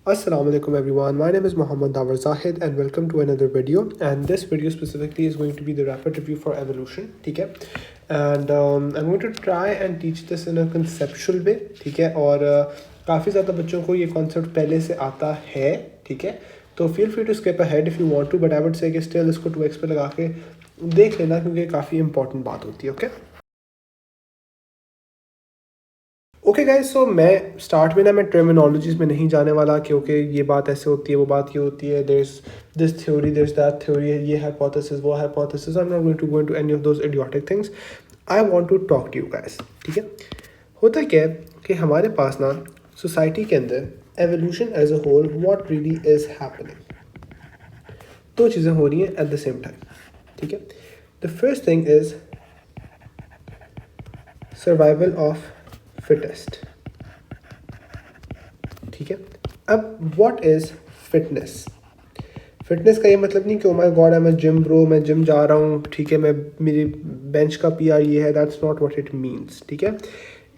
Assalamu alaikum everyone. My name is Muhammad Dawar Zahid and welcome to another video. And this video specifically is going to be the rapid review for evolution. ठीक है? And I'm going to try and teach this in a conceptual way. ठीक है? और काफ़ी ज़्यादा बच्चों को ये concept पहले से आता है. ठीक है? तो feel free to skip ahead if you want to, but I would say कि still इसको 2x पे लगा के देख लेना क्योंकि काफ़ी important बात होती है. Okay? ओके गाइस, सो मैं स्टार्ट में ना मैं टर्मिनोलॉजीज में नहीं जाने वाला क्योंकि ये बात ऐसे होती है, वो बात ये होती है, there is this theory, there is that theory, ये हाइपोथेसिस, वो hypothesis. I am not going to go into any of those idiotic things. I want to talk to you guys. ठीक है? होता क्या है कि हमारे पास ना सोसाइटी के अंदर evolution as a whole what really is happening, दो चीज़ें हो रही हैं एट द सेम टाइम. ठीक है? The first thing is survival of fittest. ठीक है? अब व्हाट इज फिटनेस? फिटनेस का ये मतलब नहीं कि oh my God I am a gym bro, मैं जिम जा रहा हूँ. ठीक है? मैं मेरी बेंच का पीआर ये है. That's not what it means. ठीक है?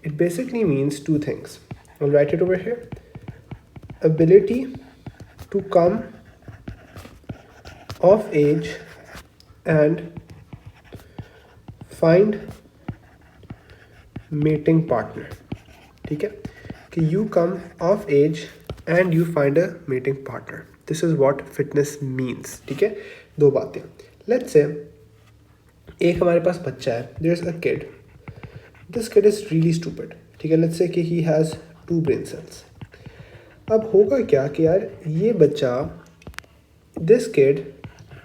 It basically means two things. I write it over here. Ability to come of age and find mating partner. ठीक है? कि you come of age and you find a mating partner. This is what fitness means. ठीक है? दो बातें. Let's say एक हमारे पास बच्चा है, there is a kid. This kid is really stupid. ठीक है? लेट्स से कि ही हैज़ 2 ब्रेन सेल्स. अब होगा क्या कि यार ये बच्चा, this kid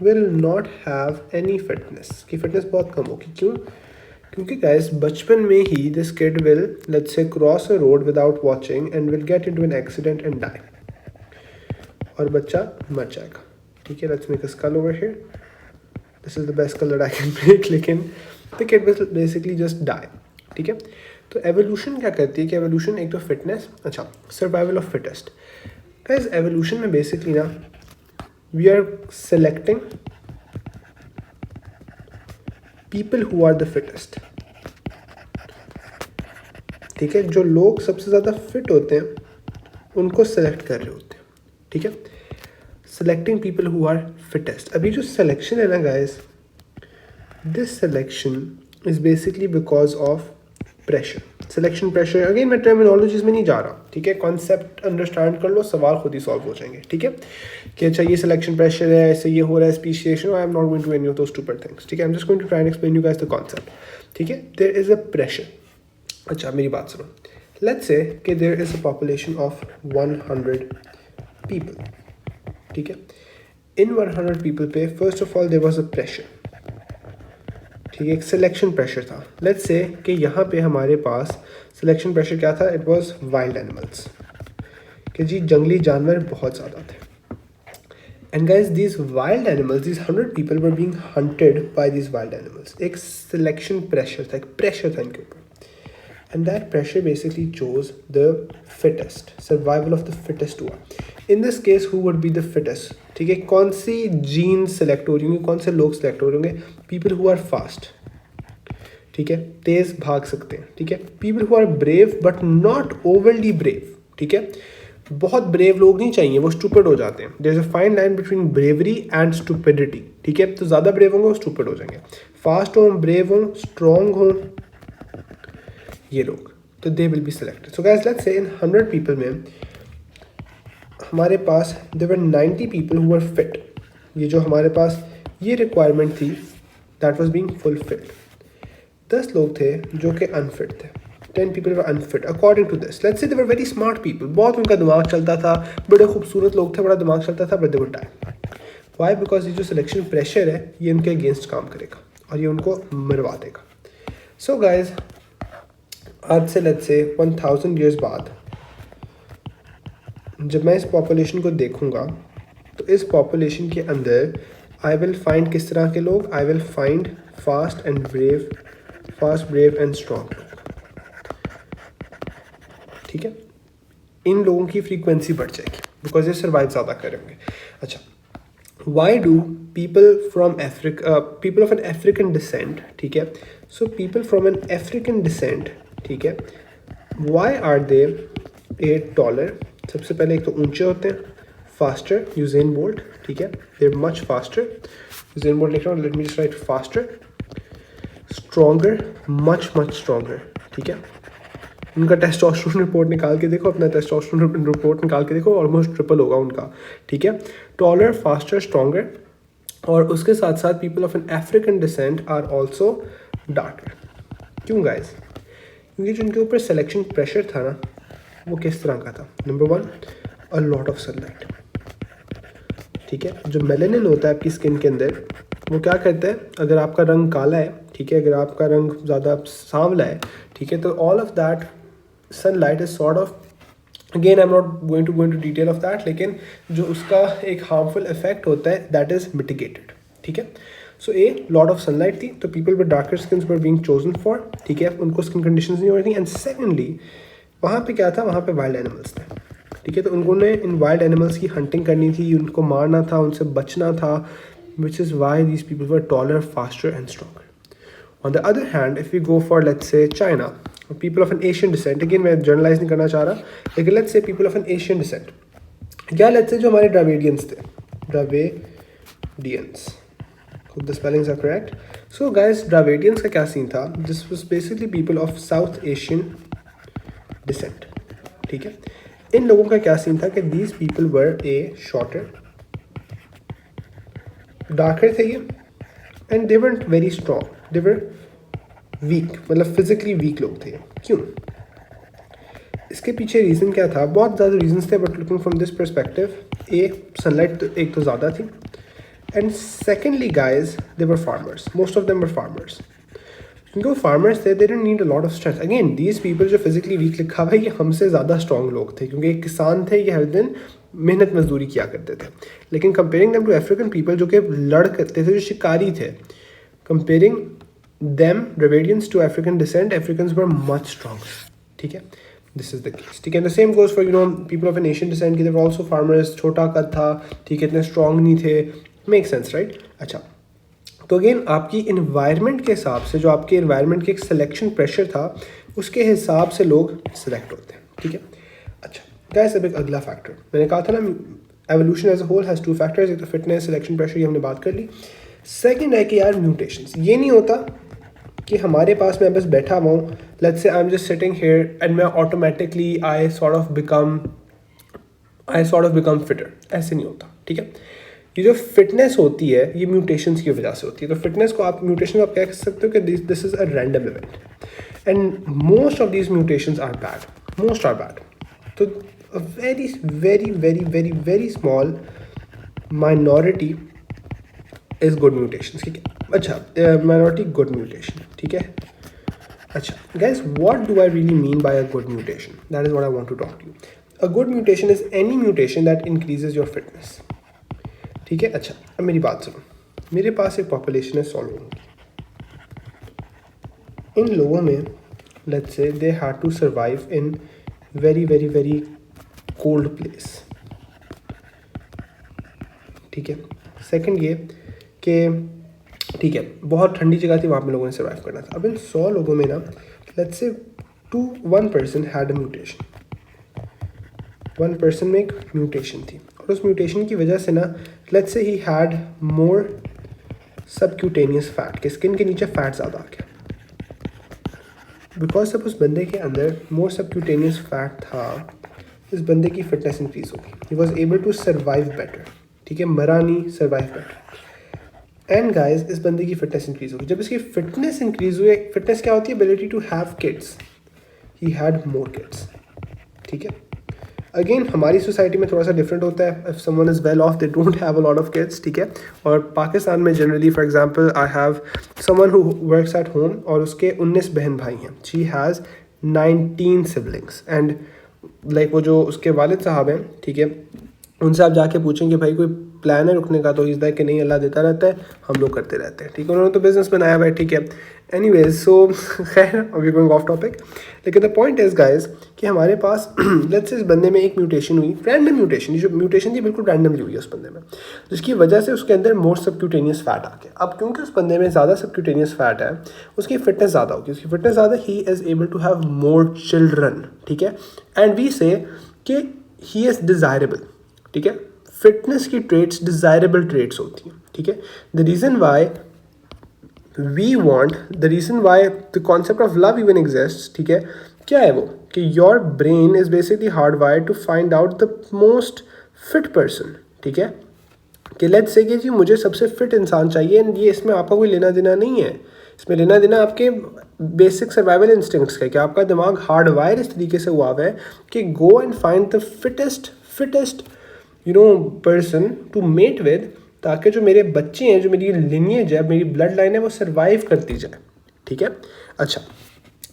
will not have any fitness. की फिटनेस बहुत कम होगी. क्यों? क्योंकि गाइस बचपन में ही this kid will let's say cross a road without watching and will get into an accident and die, और बच्चा मर जाएगा. ठीक है? Let's make a skull over here. This is the best colour I can make, लेकिन the kid will basically just die. ठीक है? तो एवोल्यूशन क्या करती है कि एवोल्यूशन एक तो फिटनेस, अच्छा survival of fittest. Guys evolution में बेसिकली ना we are selecting people who are the fittest. ठीक है? जो लोग सबसे ज़्यादा फिट होते हैं उनको सेलेक्ट कर रहे होते हैं. ठीक है? Selecting people who are fittest. अभी जो सिलेक्शन है ना guys, this selection is basically because of pressure. Selection pressure, again मैं टर्मिनोलॉजीज में नहीं जा रहा. ठीक है? कॉन्सेप्ट अंडरस्टैंड कर लो, सवाल खुद ही सॉल्व हो जाएंगे. ठीक है? कि अच्छा ये सिलेक्शन प्रेशर है, ऐसे ये हो रहा है, speciation. I am not going to any of those stupid things. ठीक है? I am just going to try and explain you guys the concept. ठीक है? There is a pressure. अच्छा मेरी बात सुनो. लेट्स से कि there is a population of 100 people. ठीक है? इन 100 पीपल पे first of all there was a pressure. ठीक है? एक सिलेक्शन प्रेशर था. लेट्स से कि यहाँ पे हमारे पास सिलेक्शन प्रेशर क्या था? It was wild animals. कि जी जंगली जानवर बहुत ज़्यादा थे. And guys these wild animals, these 100 people were being hunted by these wild animals. एक सिलेक्शन प्रेशर था, एक प्रेशर था इनके ऊपर. And that pressure basically chose the fittest. Survival of the fittest हुआ. In this case who would be the fittest? ठीक है? कौन सी जीन सेलेक्ट हो रही होंगी, कौन से लोग सेलेक्ट हो रहे होंगे? People who are fast. ठीक है? तेज भाग सकते हैं. ठीक है? People who are brave but not overly brave. ठीक है? बहुत ब्रेव लोग नहीं चाहिए, वो स्टूपिड हो जाते हैं. There is a fine line between bravery and stupidity. ठीक है? तो ज़्यादा ब्रेव होंगे वो स्टूपिड हो जाएंगे. फास्ट हो, ब्रेव हो, स्ट्रॉन्ग हो, ये लोग, तो they will be selected. So guys let's say in 100 people में हमारे पास there were 90 people who were fit. ये जो हमारे पास ये रिक्वायरमेंट थी दैट वाज बीइंग फुलफिल्ड. 10 लोग थे जो कि अनफिट थे. 10 people were unfit according to this. Let's say they were very smart people. बहुत उनका दिमाग चलता था, बड़े खूबसूरत लोग थे, बड़ा दिमाग चलता था, but they were die. Why? Because ये जो सिलेक्शन प्रेशर है ये इनके अगेंस्ट काम करेगा और ये उनको मरवा देगा. सो गाइज आज से लेट्स से 1000 ईयर्स बाद जब मैं इस पॉपुलेशन को देखूंगा तो इस पॉपुलेशन के अंदर आई विल फाइंड किस तरह के लोग? I will find fast and brave, fast brave and strong लोग. ठीक है? इन लोगों की फ्रीक्वेंसी बढ़ जाएगी बिकॉज ये सर्वाइव ज़्यादा करेंगे. अच्छा, why do people from Africa, people of an African descent. ठीक है? So people from an African descent, ठीक है, why are they a taller, सबसे पहले एक तो ऊंचे होते हैं, फास्टर, यूसेन बोल्ट, ठीक है, they are much faster, Usain Bolt लिख रहा हूँ, let me just write faster, stronger, much stronger, ठीक है। उनका टेस्टोस्टेरोन रिपोर्ट निकाल के देखो, अपना टेस्टोस्टेरोन रिपोर्ट निकाल के देखो, ऑलमोस्ट ट्रिपल होगा उनका, ठीक है। टॉलर, फास्टर, स्ट्रॉन्गर, और उसके साथ साथ people of an African descent are also darker. क्यों गाइज? क्योंकि जिनके ऊपर सिलेक्शन प्रेशर था ना, वो किस तरह का था? Number 1, a lot of sunlight, ठीक है। जो मेलेनिन होता है आपकी स्किन के अंदर, वो क्या करता है, अगर आपका रंग काला है, ठीक है, अगर आपका रंग ज़्यादा सांवला है, ठीक है, तो all of that sunlight is sort of, again I am not going to detail of that, लेकिन जो उसका एक हार्मफुल इफेक्ट होता है दैट इज मिटिगेटेड, ठीक है। सो ए लॉट ऑफ सनलाइट थी, तो people with darker skin were being chosen for, ठीक है, उनको स्किन कंडीशंस नहीं हो रही थी। एंड सेकेंडली वहाँ पे क्या था, वहाँ पे वाइल्ड एनिमल्स थे, ठीक है, तो उन्होंने इन वाइल्ड एनिमल्स की हंटिंग करनी थी, उनको मारना था, उनसे बचना था, which is why these people were taller, faster and stronger. On the other hand, if we go for, let's say, China, people of an Asian descent, again मैं generalize नहीं करना चाह रहा, लेकिन let's say people of an Asian descent, या let's say जो हमारे Dravidians थे, Dravidians, hope the spellings are correct. So guys, Dravidians का क्या सीन था? This was basically people of South Asian descent, ठीक है। इन लोगों का क्या सीन था कि these people were a shorter, darker थे ये, and they weren't very strong, they were weak, मतलब फिजिकली वीक लोग थे। क्यों? इसके पीछे रीज़न क्या था? बहुत ज़्यादा रीजंस थे, but looking from this perspective, sunlight एक तो ज़्यादा थी, and secondly guys they were farmers, most of them were farmers. क्योंकि वो फार्मर्स थे, they didn't need a lot of strength. Again these people जो फिजिकली वीक लिखा हुआ है, ये हमसे ज़्यादा स्ट्रॉन्ग लोग थे, क्योंकि एक किसान थे, ये हर दिन मेहनत मजदूरी किया करते थे। लेकिन comparing them to African people जो कि लड़ करते थे, जो शिकारी थे, comparing them Dravidians to African descent, Africans were much stronger, ठीक है, this is the case, ठीक है। the same goes for people of an Asian descent, कि they were also farmers, छोटा कद था, ठीक है, इतने strong नहीं थे, make sense right? अच्छा, तो अगेन आपकी environment के हिसाब से, जो आपके environment के एक selection pressure था, उसके हिसाब से लोग select होते हैं, ठीक है। अच्छा guys, अब एक अगला factor, मैंने कहा था ना, evolution as a whole has 2 factors, एक तो fitness, selection pressure, ये हमने बात कर ली। सेकेंड है कि यार mutations, ये नहीं होता कि हमारे पास मैं बस बैठा हुआ हूँ, let's say I am just sitting here and मैं automatically I sort of become fitter, ऐसे नहीं होता, ठीक है। ये जो फिटनेस होती है, ये म्यूटेशंस की वजह से होती है। तो फिटनेस को आप, म्यूटेशन को आप कह सकते हो कि this is a random event, and most of these mutations are bad, most are bad. तो a very very very very very small minority is good mutation, ठीक है। अच्छा, माइनॉरिटी गुड म्यूटेशन, ठीक है। अच्छा guys, what do I really mean by a good mutation? That is what I want to talk to you. A good mutation is any mutation that increases your fitness, ठीक है। अच्छा, अब मेरी बात सुनो, मेरे पास एक पॉपुलेशन है 100 लोगों की। इन लोगों में let's say they had to survive in very very very cold place, ठीक है। सेकंड ये कि ठीक है, बहुत ठंडी जगह थी, वहाँ पे लोगों ने सर्वाइव करना था। अब इन 100 लोगों में ना, let's say 1 person had a mutation, 1 person में एक म्यूटेशन थी, और उस म्यूटेशन की वजह से ना, let's say he had more subcutaneous fat, के स्किन के नीचे फैट ज़्यादा आ गया। बिकॉज जब उस बंदे के अंदर मोर सबक्यूटेनियस फैट था, इस बंदे की फिटनेस इंक्रीज होगी, he was able to survive better, ठीक है, मरा नहीं, सर्वाइव बेटर। एंड गाइज, इस बंदे की फिटनेस इंक्रीज होगी। जब इसकी फिटनेस इंक्रीज हुई, फिटनेस क्या होती है? Ability to have kids, he had more kids, ठीक है। अगेन हमारी सोसाइटी में थोड़ा सा डिफरेंट होता है, if someone is well of they don't have a lot of kids, ठीक है। और पाकिस्तान में generally, for example, I have someone who works at home और उसके 19 बहन भाई हैं, she has 19 siblings, and like वो जो उसके वालिद साहब हैं, ठीक है, उनसे आप जाके पूछेंगे भाई कोई प्लान है रुकने का, तो इस कि नहीं, अल्लाह देता रहता है, हम लोग करते रहते हैं, ठीक है। उन्होंने तो बिजनेस बनाया हुआ है, ठीक है। एनीवेज, सो खैर, अभी गोइंग ऑफ टॉपिक, लेकिन द पॉइंट इज गाइज कि हमारे पास लेट्स से इस बंदे में एक म्यूटेशन हुई, रैंडम म्यूटेशन, जो म्यूटेशन थी बिल्कुल रैंडमली हुई है उस बंदे में, जिसकी वजह से उसके अंदर मोर सबक्यूटेनियस फैट आ गया। अब क्योंकि उस बंदे में ज़्यादा सबक्यूटेनियस फैट है, उसकी फिटनेस ज़्यादा होगी, उसकी फिटनेस ज़्यादा, he is able to have more children, ठीक है। एंड वी से कि ही इज़ डिज़ायरेबल, ठीक है। फिटनेस की ट्रेट्स डिज़ायरेबल ट्रेट्स होती हैं, ठीक है। The reason why we want, the reason why the concept of love even exist, ठीक है, क्या है वो कि your brain is basically hard wire to find out the most fit person, ठीक है। कि लेट्स से कि जी मुझे सबसे फिट इंसान चाहिए, ये इसमें आपका कोई लेना देना नहीं है, इसमें लेना देना आपके बेसिक सर्वाइवल इंस्टिंक्ट्स का, कि आपका दिमाग हार्ड वायर इस तरीके से हुआ हुआ है कि go and find the fittest person to mate with, ताकि जो मेरे बच्चे हैं, जो मेरी लिनिएज है, मेरी ब्लड लाइन है, वो सर्वाइव करती जाए, ठीक है। अच्छा,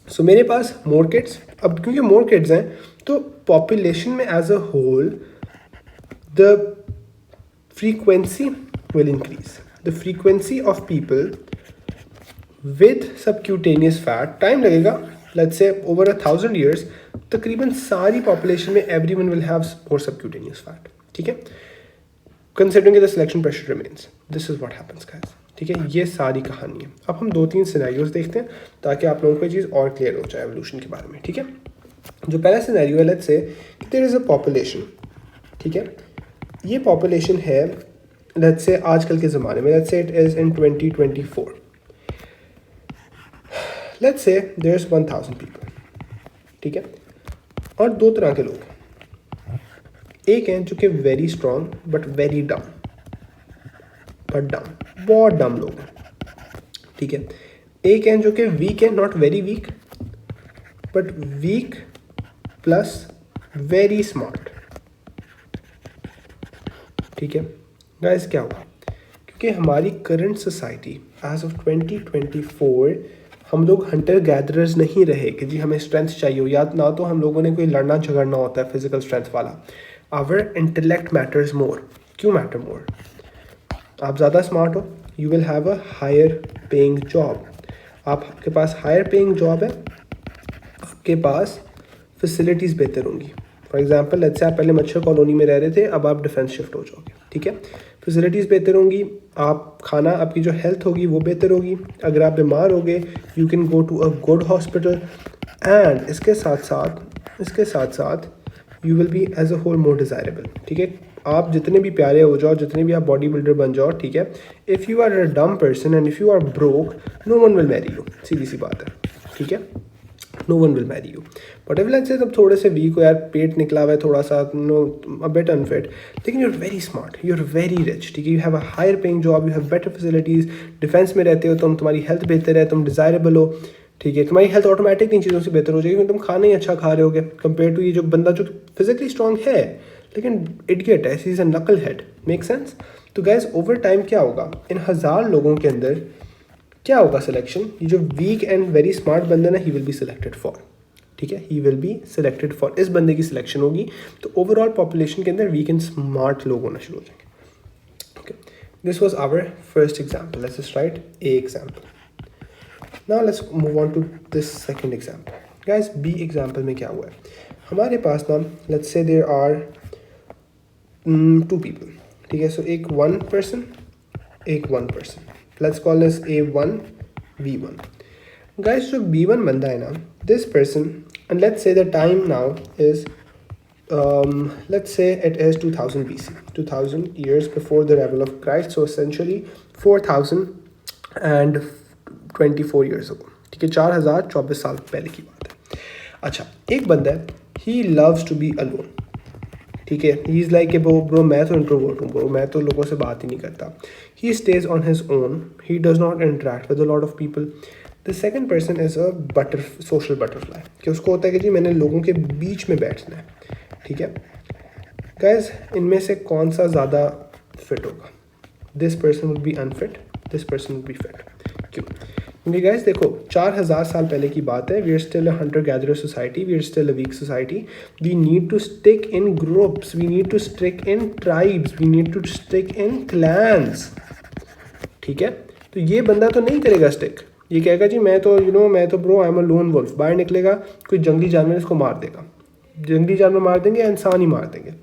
सो मेरे पास मोर किड्स, अब क्योंकि मोर किड्स हैं तो पॉपुलेशन में as a whole the frequency will increase. The frequency of people with subcutaneous fat, time लगेगा, let's say over 1,000 years, तकरीबन सारी population में everyone will have more subcutaneous fat, ठीक है। Considering the selection pressure remains, this is what happens guys, ठीक है। ये सारी कहानी है। अब हम 2-3 सिनेरियोज देखते हैं ताकि आप लोगों को ये चीज़ और क्लियर हो जाए एवोल्यूशन के बारे में, ठीक है। जो पहला सिनेरियो है, let's say there is a population, ठीक है। ये पॉपुलेशन है लेट्स से आजकल के ज़माने में, let's say it is in 2024, let's say there is 1000 people, ठीक है। और दो तरह के लोग, एक हैं जो कि वेरी स्ट्रॉन्ग बट वेरी डम, बहुत डम लोग हैं, ठीक है। एक हैं जो कि वीक है, not very weak but weak plus very smart, ठीक है। गाइस क्या हुआ, क्योंकि हमारी करंट सोसाइटी एज ऑफ 2024 हम लोग हंटर गैदरर्स नहीं रहे कि जी हमें स्ट्रेंथ चाहिए हो, या ना तो हम लोगों ने कोई लड़ना झगड़ना होता है फिजिकल स्ट्रेंथ वाला। Our intellect matters more. क्यों मैटर मोर? आप ज़्यादा स्मार्ट हो, you will have a higher paying job, आपके पास हायर पेइंग जॉब है, आपके पास फैसिलिटीज़ बेहतर होंगी। फॉर एग्जांपल लेट्स से आप पहले मच्छर कॉलोनी में रह रहे थे, अब आप डिफेंस शिफ्ट हो जाओगे, ठीक है। फैसिलिटीज़ बेहतर होंगी, आप खाना, आपकी जो हेल्थ होगी वो बेहतर होगी। अगर आप बीमार हो गए, you can go to a good hospital, and इसके साथ साथ you will be as a whole more desirable, ठीक है। आप जितने भी प्यारे हो जाओ, जितने भी आप बॉडी बिल्डर बन जाओ, ठीक है, if you are a dumb person and if you are broke, no one will marry you, सीधी सी बात है, ठीक है। No one will marry you. But if let's say तब थोड़े से वीक हो यार, पेट निकला हुआ है थोड़ा सा, नो अ बिट अनफिट, लेकिन you are very smart, you are very rich, ठीक है, you have a higher paying job, you have better facilities, defence में रहते हो, तुम्हारी हेल्थ बेहतर है, तुम डिज़ायरेबल हो, ठीक है। तुम्हारी हेल्थ ऑटोमेटिक इन चीज़ों से बेहतर हो जाएगी क्योंकि तुम खाना ही अच्छा खा रहे होगे कंपेयर टू ये जो बंदा जो फिजिकली स्ट्रॉन्ग है लेकिन इडियट है, ही इज़ अ नकल हेड। Make sense? तो गाइस ओवर टाइम क्या होगा, इन 1000 लोगों के अंदर क्या होगा सिलेक्शन, ये जो वीक एंड वेरी स्मार्ट बंदा ना, he will be selected for, ठीक है, he will be selected for, इस बंदे की सिलेक्शन होगी। तो ओवरऑल पॉपुलेशन के अंदर वीक एंड स्मार्ट लोग होना शुरू हो जाएंगे। Okay, this was our first example, let's just write a example. Now let's move on to this second example. Guys b example में क्या हुआ है, हमारे पास ना let's say there are 2 people, ठीक है। सो एक वन पर्सन, एक one person, let's call this A1 B1। Guys जो B1 बंदा है ना, this person, and let's say the time now is let's say it is 2000 BC, 2000 years before the arrival of Christ, so essentially 4024 years ago, ठीक है, 4024 साल पहले की बात है। अच्छा, एक बंदा है, he loves to be alone, ठीक है, ही इज़ लाइक ब्रो मैं तो इंट्रोवर्ट हूँ ब्रो, मैं तो लोगों से बात ही नहीं करता। He stays on his own, he does not interact with a lot of people. The second person is a social butterfly, कि उसको होता है कि जी मैंने लोगों के बीच में बैठना है, ठीक है। गाइस इनमें से कौन सा ज़्यादा फिट होगा? This person would be unfit, this person would be fit. क्यों? क्योंकि गाइस देखो 4000 साल पहले की बात है, we are still a hunter gatherer society, we are still a weak society, we need to stick in groups, we need to stick in tribes, we need to stick in clans, ठीक है। तो ये बंदा तो नहीं करेगा stick, ये कहेगा जी मैं तो मैं तो bro I am a lone wolf, बाहर निकलेगा कोई जंगली जानवर इसको मार देगा, जंगली जानवर मार देंगे या इंसान ही मार देंगे,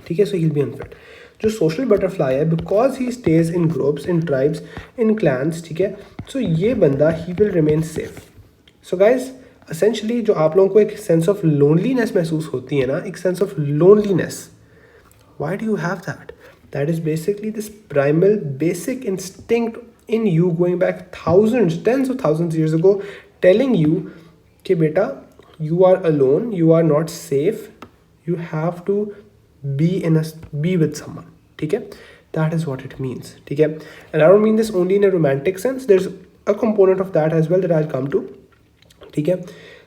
ठीक है। सो ही विल बी अनफिट। जो सोशल बटरफ्लाई है, because he stage in groups, in tribes, in clans, ठीक है, सो ये बंदा he will remain safe. So guys essentially जो आप लोगों को एक सेंस ऑफ लोनलीनेस महसूस होती है ना, एक sense of loneliness, why do you have that? That is basically this primal basic instinct in you going back thousands, tens of thousands years ago, telling you कि बेटा you are alone, you are not safe, you have to be with someone. ठीक है, that is what it means. ठीक है, and I don't mean this only in a romantic sense, there's a component of that as well that I'll come to. ठीक है,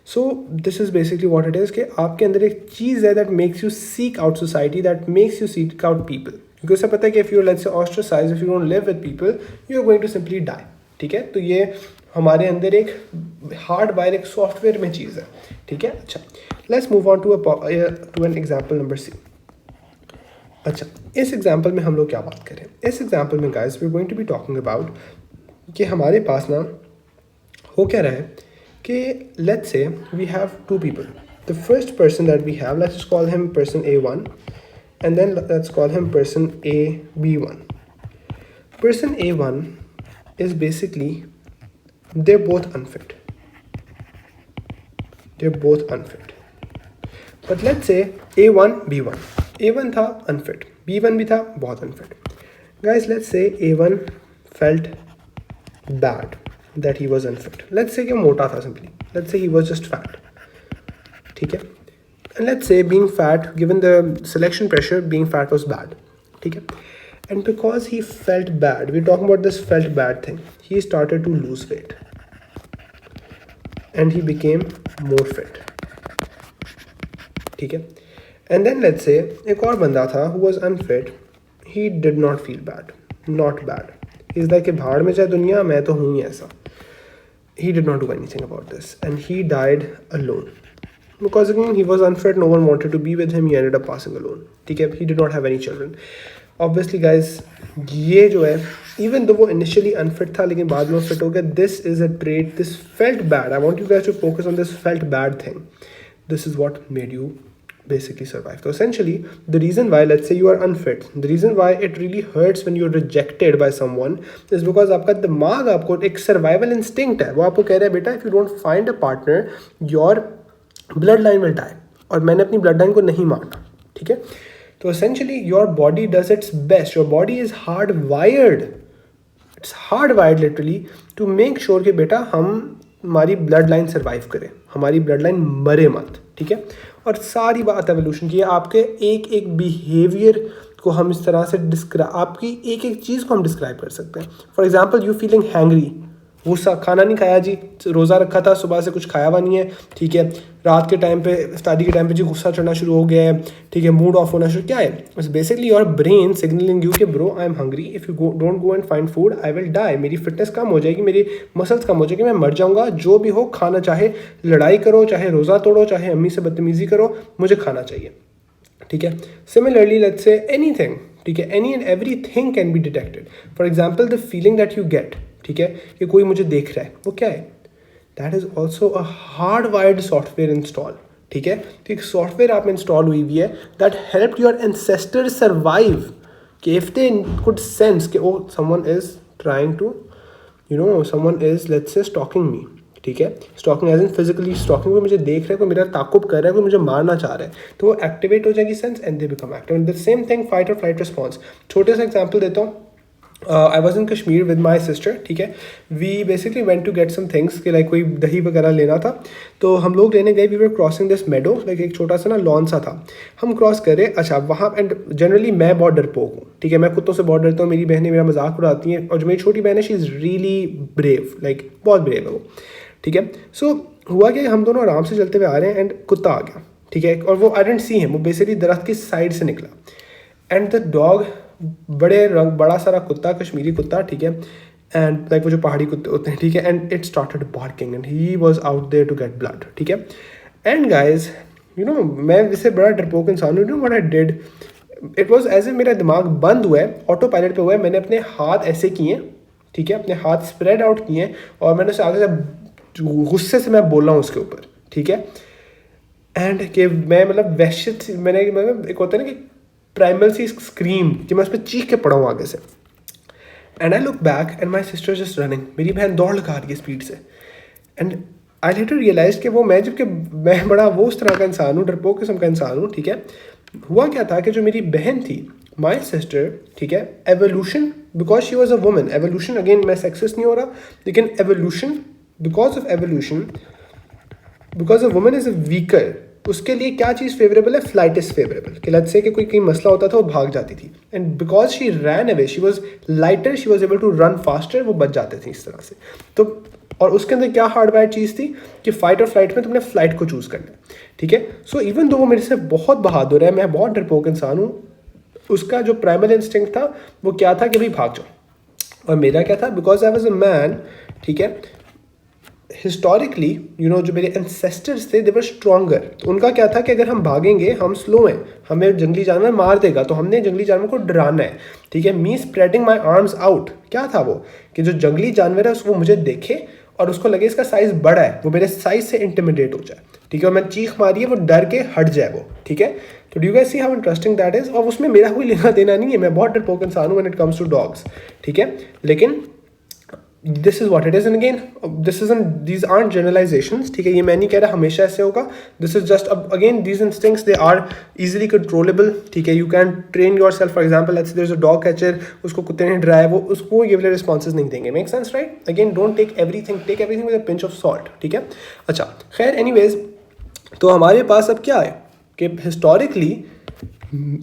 so this is basically what it is कि आपके अंदर एक चीज़ है that makes you seek out society, that makes you seek out people, क्योंकि उसे पता है कि if you let's say ostracise, if you don't live with people, you are going to simply die. ठीक है, तो ये हमारे अंदर एक हार्ड वायर, एक सॉफ्टवेयर में चीज़ है. ठीक है, अच्छा, let's move on to an example number c. अच्छा, इस एग्जाम्पल में हम लोग क्या बात करें? इस एग्जाम्पल में guys we are going to be talking about कि हमारे पास ना हो क्या रहा है कि let's say we have two people. The first person that we have, let's just call him person A1, and then let's call him person AB1. Person A1 is basically, they're both unfit. They're both unfit. But let's say A1, B1. A1 था unfit, B1 भी था बहुत unfit. Guys, let's say A1 felt bad that he was unfit. Let's say कि मोटा था simply. Let's say he was just fat. ठीक है, and let's say being fat, given the selection pressure, being fat was bad. ठीक है, and because he felt bad, we're talking about this felt bad thing, he started to lose weight and he became more fit. ठीक है, and then let's say एक और बंदा था who was unfit, he did not feel bad, not bad. He's like कि भाड़ में जाए दुनिया, मैं तो हूँ ही ऐसा. He did not do anything about this and he died alone because again he was unfit, no one wanted to be with him, he ended up passing alone. ठीक है, he did not have any children. Obviously guys, ये जो है, even though वो initially unfit था लेकिन बाद में fit हो गया, this is a trait, this felt bad. I want you guys to focus on this felt bad thing. This is what made you basically survive. So essentially the reason why, let's say you are unfit, the reason why it really hurts when you're rejected by someone is because आपका दिमाग आपको एक survival instinct है, वो आपको कह रहा है बेटा if you don't find a partner your bloodline will die, और मैंने अपनी bloodline को नहीं मारना. ठीक है, तो essentially your body does its best, your body is hardwired, it's hardwired literally to make sure कि बेटा हमारी ब्लड लाइन सर्वाइव करे, हमारी ब्लड लाइन मरे मत. ठीक है, और सारी बात एवोल्यूशन की है. आपके एक एक बिहेवियर को हम इस तरह से आपकी एक एक चीज़ को हम डिस्क्राइब कर सकते हैं. For example you feeling hangry, गुस्सा, खाना नहीं खाया जी, रोज़ा रखा था, सुबह से कुछ खाया हुआ नहीं है. ठीक है, रात के टाइम पे, इफ्तारी के टाइम पे जी गुस्सा चढ़ना शुरू हो गया है. ठीक है, मूड ऑफ होना शुरू, क्या है? It's basically your brain signalling you कि bro I am hungry, if you don't go and find food I will die. मेरी फिटनेस कम हो जाएगी, मेरी मसल्स कम हो जाएगी, मैं मर जाऊँगा. जो भी हो खाना, चाहे लड़ाई करो, चाहे रोज़ा तोड़ो, चाहे अम्मी से बदतमीज़ी करो, मुझे खाना चाहिए. ठीक है, सिमिलरली लेट्स से एनीथिंग. ठीक है, any and every thing can be detected. For example the feeling that you get, ठीक है, कि कोई मुझे देख रहा है, वो क्या है? That is also a hard wired software install. ठीक है, तो एक सॉफ्टवेयर आप में इंस्टॉल हुई हुई है that help your ancestor survive. कि इफ दे कुड सेंस कि oh someone is trying to someone is let's say stalking me. ठीक है, stalking as in physically stalking, कोई मुझे देख रहा है, कोई मेरा ताकुब कर रहा है, कोई मुझे मारना चाह रहा है, तो वो एक्टिवेट हो जाएगी sense and they become active. The same thing fight और फ्लाइट रिस्पॉन्स. छोटे सा एग्जाम्पल देता हूँ. I was in Kashmir with my sister. ठीक है, we basically went to get some things कि लाइक कोई दही वगैरह लेना था, तो हम लोग लेने गए. we were crossing this meadow, like एक छोटा सा ना लॉन सा था, हम क्रॉस करे. अच्छा, वहाँ एंड जनरली मैं बहुत डरपोक हूँ. ठीक है, मैं कुत्तों से बहुत डरता हूँ. मेरी बहनें मेरा मजाक उड़ाती हैं, और जो मेरी छोटी बहन है she is really brave, like बहुत ब्रेव है वो. ठीक है, सो हुआ कि हम दोनों आराम से चलते हुए आ रहे हैं एंड कुत्ता आ गया. ठीक है, और वो आई डेंट सी हिम, वो बेसिकली दरख्त की साइड से निकला एंड द डॉग, बड़ा सारा कुत्ता, कश्मीरी कुत्ता. ठीक है, एंड लाइक वो जो पहाड़ी कुत्ते होते हैं. ठीक है, and it started barking and he was out there to get blood. ठीक है, एंड गाइज मैं वैसे बड़ा डरपोक इंसान हूँ. What I did, it was as a मेरा दिमाग बंद हुआ है, ऑटो पायलट पे हुआ है. मैंने अपने हाथ ऐसे किए. ठीक है, अपने हाथ स्प्रेड आउट किए और मैंने उसे आगे से गुस्से से मैं बोल रहा हूँ उसके ऊपर. ठीक है, एंड कि मैं मतलब वहशत, मैंने मतलब एक होता है ना कि प्राइमल सी स्क्रीम, कि मैं उस पर चीख के पड़ा हूँ आगे से. And I look back and my sister just running. मेरी बहन दौड़ लगा रही है स्पीड से. एंड आई लेटर रियलाइज कि वो मैं बड़ा वो उस तरह का इंसान हूँ, डरपोक किस्म का इंसान हूँ, ठीक है। हुआ क्या था कि जो मेरी बहन थी, माई सिस्टर, ठीक है, evolution, because she was a woman, evolution, again मैं सेक्सिस्ट नहीं हो रहा, लेकिन evolution, because of evolution, because a woman is a weaker, उसके लिए क्या चीज़ फेवरेबल है, फ्लाइट इज फेवरेबल, कि लेट्स से कि कोई मसला होता था वो भाग जाती थी, and because she ran away, she was lighter, she was able to run faster, वो बच जाते थे इस तरह से। तो और उसके अंदर क्या हार्ड बाइट चीज़ थी कि फाइट और फ्लाइट में तुमने फ्लाइट को चूज़ करना है, ठीक है। सो इवन दो वो मेरे से बहुत बहादुर है, मैं बहुत डरपोक इंसान हूँ, उसका जो प्राइमरी इंस्टिंक्ट था वो क्या था कि भाई भाग जाओ, और मेरा क्या था, because I was a man, ठीक है, हिस्टोरिकली जो मेरे एंसेस्टर्स थे दे वर स्ट्रॉन्गर, तो उनका क्या था कि अगर हम भागेंगे, हम स्लो हैं, हमें जंगली जानवर मार देगा, तो हमने जंगली जानवर को डराना है, ठीक है। मी स्प्रेडिंग माई आर्म्स आउट, क्या था वो कि जो जंगली जानवर है वो मुझे देखे और उसको लगे इसका साइज बड़ा है, वो मेरे साइज से इंटिमिडेट हो जाए, ठीक है, और मैं चीख मारिए वो डर के हट जाए वो, ठीक है। तो do you guys see how interesting that is, और उसमें मेरा कोई लेना देना नहीं है, मैं बहुत डरपोक इंसान हूँ when it comes to dogs, ठीक है। लेकिन this is what it is, and again this is these are generalizations, ठीक है, ये मैं नहीं कह रहा हमेशा ऐसे होगा, this is just again these instincts they are easily controllable, ठीक है। You can train yourself, for example let's say there is a dog catcher, उसको कुत्ते ने डराया, वो उसको ये वाले रिस्पॉन्सेज नहीं देंगे, make sense right. Again don't take everything with a pinch of salt, ठीक है। अच्छा खैर एनीवेज, तो हमारे पास अब क्या है कि historically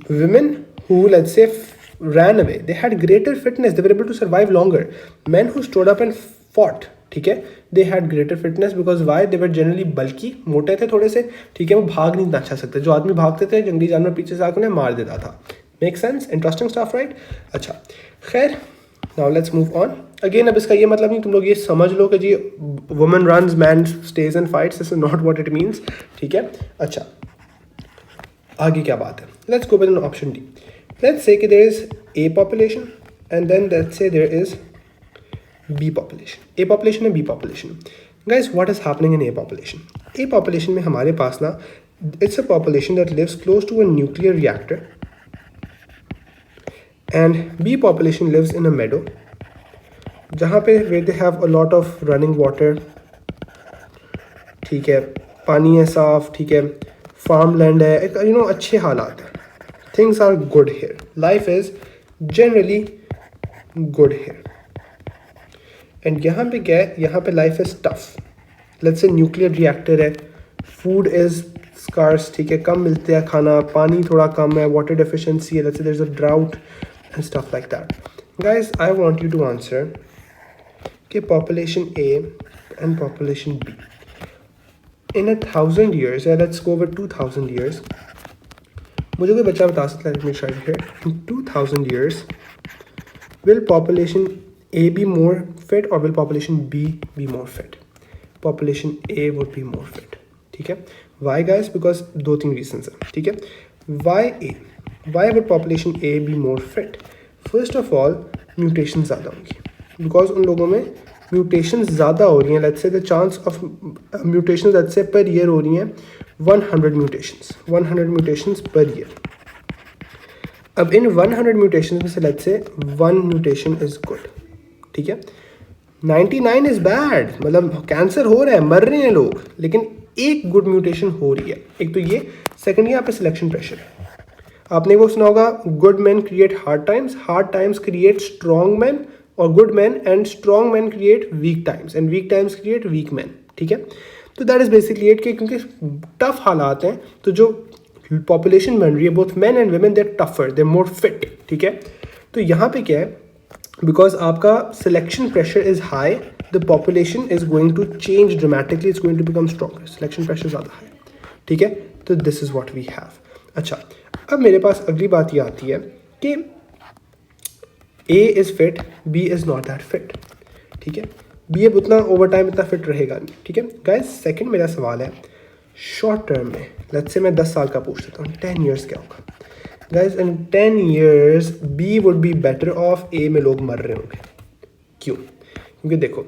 women who, let's say, ran away, they had greater fitness, they were able to survive longer. Men who stood up and fought, ठीक है, they had greater fitness because why, they were generally bulky, मोटे थे थोड़े से, ठीक है, वो भाग नहीं अच्छा सकते, जो आदमी भागते थे जंगली जानवर पीछे से आकर उन्हें मार देता था। Make sense, interesting stuff right. अच्छा खैर, now let's move on. Again अब इसका ये मतलब नहीं तुम लोग ये समझ लो कि जी woman runs, man stage and fights, this is not what it means, ठीक है। अच्छा आगे क्या बात है, let's go with option D. Let's say कि there is a population and then let's say there is B population, A population and B population. Guys what is happening in A population, A population में हमारे पास ना, it's a population that lives close to a nuclear reactor, and B population lives in a meadow, जहाँ पे वे they have a lot of running water, ठीक है, पानी है साफ, ठीक है, फार्म लैंड है, अच्छे हालात हैं, things are good here, life is generally good here. And यहाँ पे क्या है, यहाँ पे life is tough, let's say nuclear reactor है, फूड इज स्कार्स, ठीक है, कम मिलते हैं खाना, पानी थोड़ा कम है, वाटर डेफिशिएंसी है, let's say there is a drought and stuff like that. Guys I want you to answer कि population A and population B in 1,000 years, let's go over 2,000 years, मुझे कोई बच्चा बता सकता है, let me try it here, in 2,000 years will population A be more fit or will population B be more fit? Population A would be more fit, ठीक है। Why guys? Because दो तीन reasons हैं, ठीक है। Why would population A be more fit? First of all, mutations ज़्यादा होंगी, because उन लोगों में म्यूटेशंस ज़्यादा हो रही हैं, let's say the chance of mutations let's say per year हो रही हैं 100 म्यूटेशंस पर ईयर। अब इन 100 म्यूटेशंस में से let's say 1 mutation is good, ठीक है, 99 इज बैड, मतलब कैंसर हो रहा है, मर रहे हैं लोग, लेकिन एक गुड म्यूटेशन हो रही है। एक तो ये, सेकंड यहाँ पे सिलेक्शन प्रेशर है। आपने वो सुना होगा, good man create hard times create strong man, और good man and strong man create weak times, and weak times create weak man, ठीक है। तो दैट इज बेसिकली इट, कि क्योंकि टफ हालात हैं, तो जो पॉपुलेशन बन रही है both man and women, they are tougher, they are more fit, ठीक है। तो यहाँ पे क्या है, बिकॉज आपका selection pressure is high, the population is going to change dramatically, it's going to become stronger, selection pressure ज़्यादा है, ठीक है। तो this is what we have. अच्छा अब मेरे पास अगली बात ये आती है कि A is fit, B is not that fit, ठीक है। B अब उतना ओवर टाइम इतना फिट रहेगा नहीं, ठीक है। गाइस सेकंड मेरा सवाल है, शॉर्ट टर्म में लेट्स से मैं 10 साल का पूछ लेता हूँ, 10 ईयर्स क्या होगा। Guys in 10 years B would be better of, A में लोग मर रहे होंगे, क्यों? क्योंकि देखो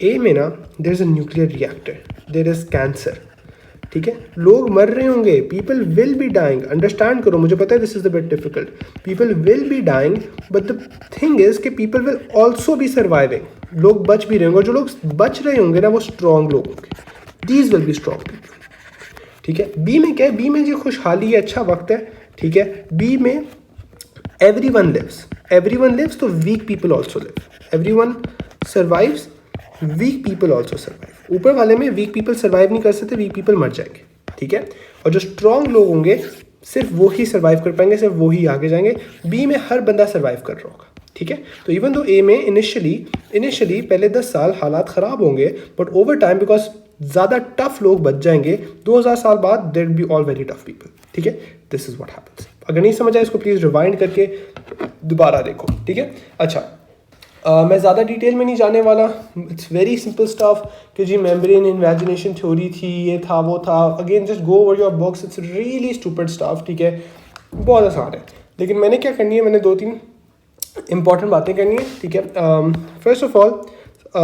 A में ना there is a nuclear reactor, there is cancer, ठीक है, लोग मर रहे होंगे, people will be dying, understand करो, मुझे पता है this is the bit difficult, people will be dying, but the thing is कि people will also be surviving, लोग बच भी रहे होंगे, और जो लोग बच रहे होंगे ना वो स्ट्रॉन्ग लोग होंगे, these will be strong people, ठीक है। बी में क्या है, बी में जी खुशहाली है, अच्छा वक्त है, ठीक है। बी में everyone lives, तो weak people also live, everyone survives, weak people also survive। ऊपर वाले में weak people survive नहीं कर सकते, weak people मर जाएंगे, ठीक है। और जो strong लोग होंगे सिर्फ वो ही survive कर पाएंगे, सिर्फ वो ही आगे जाएंगे। बी में हर बंदा survive कर रहा होगा, ठीक है। तो इवन दो ए में इनिशियली पहले 10 साल हालात ख़राब होंगे, बट ओवर टाइम बिकॉज ज़्यादा टफ लोग बच जाएंगे, 2000 साल बाद there be all very tough people, ठीक है। This is what happens. अगर नहीं समझ आए इसको प्लीज़ रिवाइंड करके दोबारा देखो, ठीक है। अच्छा, मैं ज़्यादा डिटेल में नहीं जाने वाला, इट्स वेरी सिंपल स्टफ कि जी मेम्ब्रेन इन्वेजिनेशन थ्योरी थी, ये था वो था। Again just go over your books, it's really stupid stuff, ठीक है। बहुत आसान है, लेकिन मैंने क्या करनी है, मैंने 2-3 इंपॉर्टेंट बातें करनी है, ठीक है। First of all,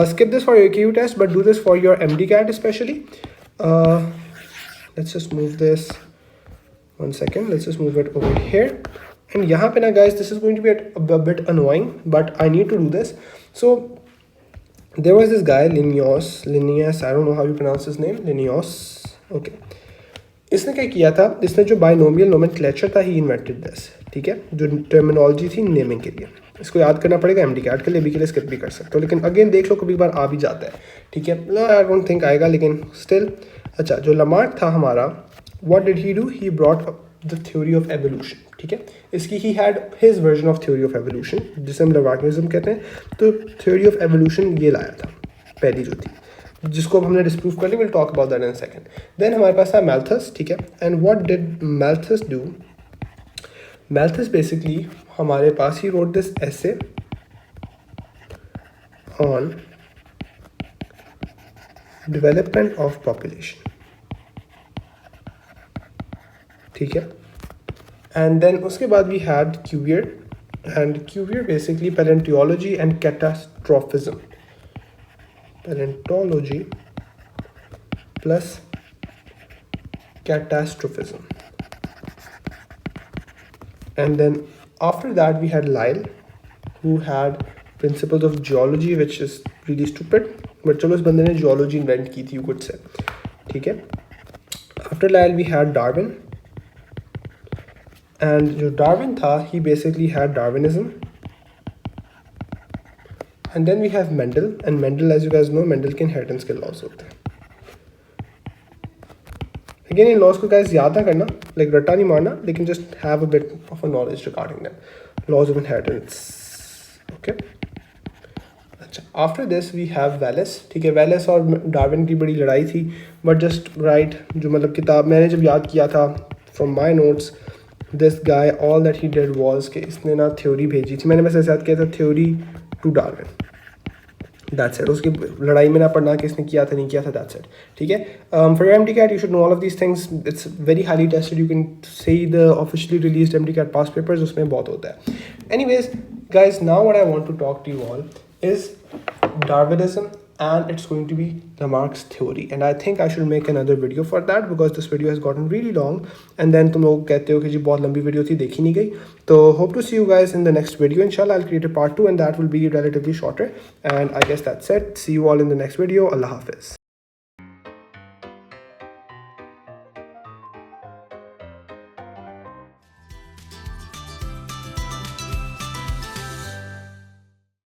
skip this for your AQ test, but do this for your MDCAT especially. Let's just move this 1 second. Let's just move it over here. And यहाँ पे ना guys, this is going to be a bit annoying, but I need to do this. So there was this guy Linnaeus. I don't know how you pronounce his name. Linnaeus. Okay. इसने क्या किया था, इसने जो binomial nomenclature था, ही invented this, ठीक है। जो टर्मिनोलॉजी थी नेमिंग के लिए, इसको याद करना पड़ेगा। MDCAT के लिए भी, के लिए स्किप भी कर सकते हो, लेकिन अगेन देख लो कभी बार आ भी जाता है, ठीक है। आई डोंट थिंक आएगा, लेकिन स्टिल। अच्छा, जो लमार्क था हमारा, what did he do, he brought the theory of evolution, ठीक है। इसकी he had his version of theory of evolution, जिसे हम लामार्किज्म कहते हैं। तो थ्योरी ऑफ एवोल्यूशन ये लाया था पहली जो थी, जिसको हमने डिस्प्रूव कर ली, will talk about that in second. Then हमारे पास था मैल्थस, ठीक है। And what did Malthus do, Malthus basically हमारे पास ही wrote this essay on development of population, ठीक है। एंड देन उसके बाद we had Cuvier, and Cuvier basically palaeontology and catastrophism, palaeontology plus catastrophism. And then after that we had Lyell, who had principles of geology, which is really stupid, but चलो इस बंदे ने geology invent की थी, you could say, ठीक है। After Lyell we had Darwin, and जो Darwin था, he basically had Darwinism. And then we have Mendel, and Mendel, as you guys know, Mendel के inheritance के laws होते हैं। Again, इन laws को guys याद ना करना, like रट्टा नहीं मारना, लेकिन just have a bit of a knowledge regarding them. Laws of inheritance, okay? अच्छा, after this we have Wallace, ठीक है। Wallace और डार्विन की बड़ी लड़ाई थी, but just write, जो मतलब किताब मैंने जब याद किया था from my notes, this guy all that he did was कि इसने ना थ्योरी भेजी थी, मैंने बस ऐसे याद किया था, theory to Darwin, that's it. उसकी लड़ाई में ना पढ़ना कि इसने किया था नहीं किया था, दैट्स इट, ठीक है। For your MDCAT you should know all of these things, it's very highly tested, you can see the officially released MDCAT past papers, उसमें बहुत होता है। Anyways guys, now what I want to talk to you all is Darwinism, and it's going to be Lamarck's theory, and I think I should make another video for that because this video has gotten really long, and then तुम लोग कहते हो कि जी बहुत लंबी video थी, देखी नहीं गई। तो hope to see you guys in the next video. Inshallah I'll create a part 2 and that will be relatively shorter, and I guess that's it. See you all in the next video. Allah Hafiz.